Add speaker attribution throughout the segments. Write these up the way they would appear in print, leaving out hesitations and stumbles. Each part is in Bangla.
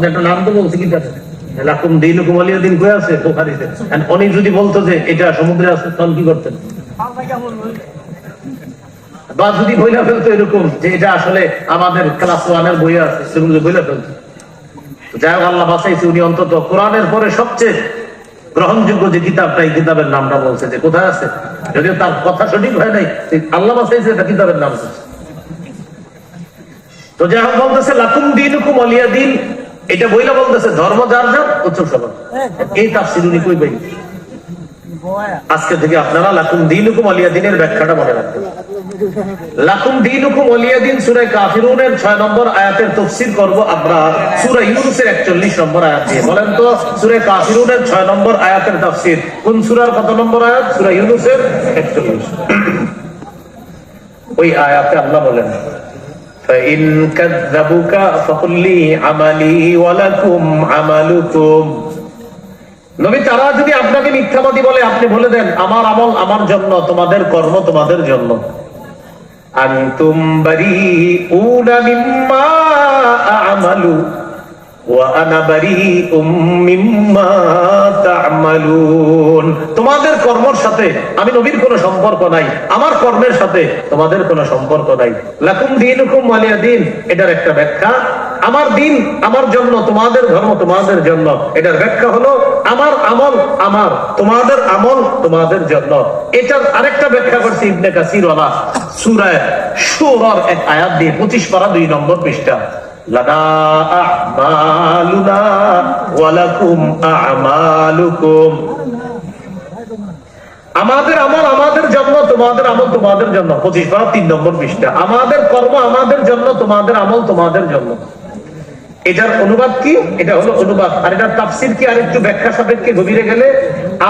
Speaker 1: একটা নাম তো বলছে কি লাকুম দীনুকুম ওয়ালিয়া দিন কই আছে বুখারীতে। উনি যদি বলতো যে এটা সমুদ্রে আছে তখন কি করতেন? বা যদি বইলা ফেলতো এরকম যে এটা আসলে আমাদের ক্লাস 1 এর বই আছে, সেগুলো বইলা ফেলতো। যাই হোক, আল্লাহ বাঁচাইছে, উনি অন্তত কোরআনের পরে সবচেয়ে গ্রহণযোগ্য যে কিতাবটা, এই কিতাবের নামটা বলছে যে কোথায় আছে, যদিও তার কথা সঠিক হয় নাই, আল্লাহ বাঁচাইছে, এটা কিতাবের নাম। তো যাই হোক, বলতেছে লাকুম দীনুকুম ওয়ালিয়া দিন, এটা বইলা বলতেছে ধর্ম যার যার উৎসব সবার। এই তাফসীর উনি কই পাই? আজকে থেকে আপনারা লাকুম দীনুকুম ওয়ালিয়া দিনের ব্যাখ্যাটা মনে রাখবেন। লাকুম দীনুকুম ওয়ালিয়া দিন সূরা কাফিরুনের 6 নম্বর আয়াতের তাফসীর করব আমরা সূরা ইউনূসের 41 নম্বর আয়াত দিয়ে। বলেন তো সূরা কাফিরুনের 6 নম্বর আয়াতের তাফসীর কোন সূরার কত নম্বর আয়াত? সূরা ইউনূসের 41। ওই আয়াতে আল্লাহ বলেন فَإِن كَذَّبُوكَ فَقُل لِّي عَمَلِي وَلَكُمْ عَمَلُكُمْ। নবী, তারা যদি আপনাকে মিথ্যাবাদী বলে, আপনি বলে দেন আমার আমল আমার জন্য, তোমাদের কর্ম তোমাদের জন্য। আনতুম বারিউনা মিম্মা আ'মালু ওয়া আনা বারিউম মিম্মা তা'মালুন। তোমাদের কর্মের সাথে আমি নবীর কোনো সম্পর্ক নাই, আমার কর্মের সাথে তোমাদের কোনো সম্পর্ক নাই। লাকুম দীনুকুম ওয়ালিয়া দিন, এটার একটা ব্যাখ্যা আমার দিন আমার জন্য, তোমাদের ধর্ম তোমাদের জন্য। এটার ব্যাখ্যা হলো আমার আমল আমার, তোমাদের আমল তোমাদের জন্য। এটার আরেকটা ব্যাখ্যা করছে ইবনে কাসির ওয়ালা সূরা শুরার এক আয়াত দিয়ে, 25 পারা 2 নম্বর পৃষ্ঠা। লানা আ'মালুনা ওয়া লাকুম আ'মালুকুম। আমাদের আমল আমাদের জন্য, তোমাদের আমল তোমাদের জন্য। 25 পারা 3 নম্বর পৃষ্ঠা। আমাদের কর্ম আমাদের জন্য, তোমাদের আমল তোমাদের জন্য। এটার অনুবাদ কি? এটা হলো অনুবাদ। আর এটার তাফসীর কি? আরেকটু ব্যাখ্যা সাপেক্ষে গভীরে গেলে,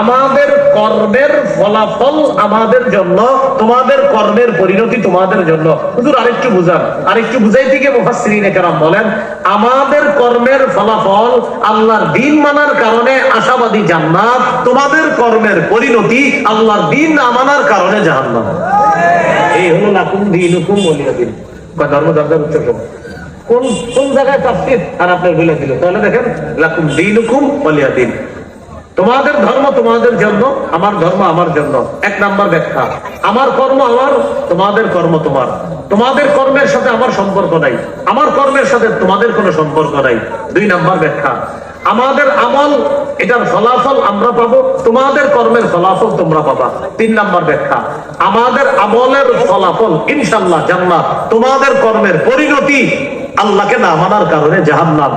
Speaker 1: আমাদের কর্মের ফলাফল আমাদের জন্য, তোমাদের কর্মের পরিণতি তোমাদের জন্য। হুজুর আরেকটু বুঝান। আরেকটু বুঝাইতে গিয়ে মুফাসসিরিনে কেরাম বলেন, আমাদের কর্মের ফলাফল আল্লাহর দ্বীন মানার কারণে আশাবাদী জান্নাত, তোমাদের কর্মের পরিণতি আল্লাহর দ্বীন না মানার কারণে জাহান্নাম। এই হলো লাকুম দীনুকুম ওয়ালিয়া দিন। ধর্ম দরকার উচ্চ কোন কোন জায়গায় তাফসীর আর আপনার বলে দিল। তাহলে দেখেন লাকুম দীনুকুম ওয়ালিয়া দিন, তোমাদের ধর্ম তোমাদের জন্য, আমার ধর্ম আমার জন্য। 1 নাম্বার ব্যাখ্যা, আমার কর্ম আমার, তোমাদের কর্ম তোমার। তোমাদের কর্মের সাথে আমার সম্পর্ক নাই, আমার কর্মের সাথে তোমাদের কোনো সম্পর্ক নাই। 2 নাম্বার ব্যাখ্যা, আমাদের আমল এটার ফলাফল আমরা পাবো, তোমাদের কর্মের ফলাফল তোমরা পাবা। 3 নাম্বার ব্যাখ্যা, আমাদের আমলের ফলাফল ইনশাআল্লাহ জান্নাত, তোমাদের কর্মের পরিণতি আল্লাহকে না মানার কারণে জাহান্নাম।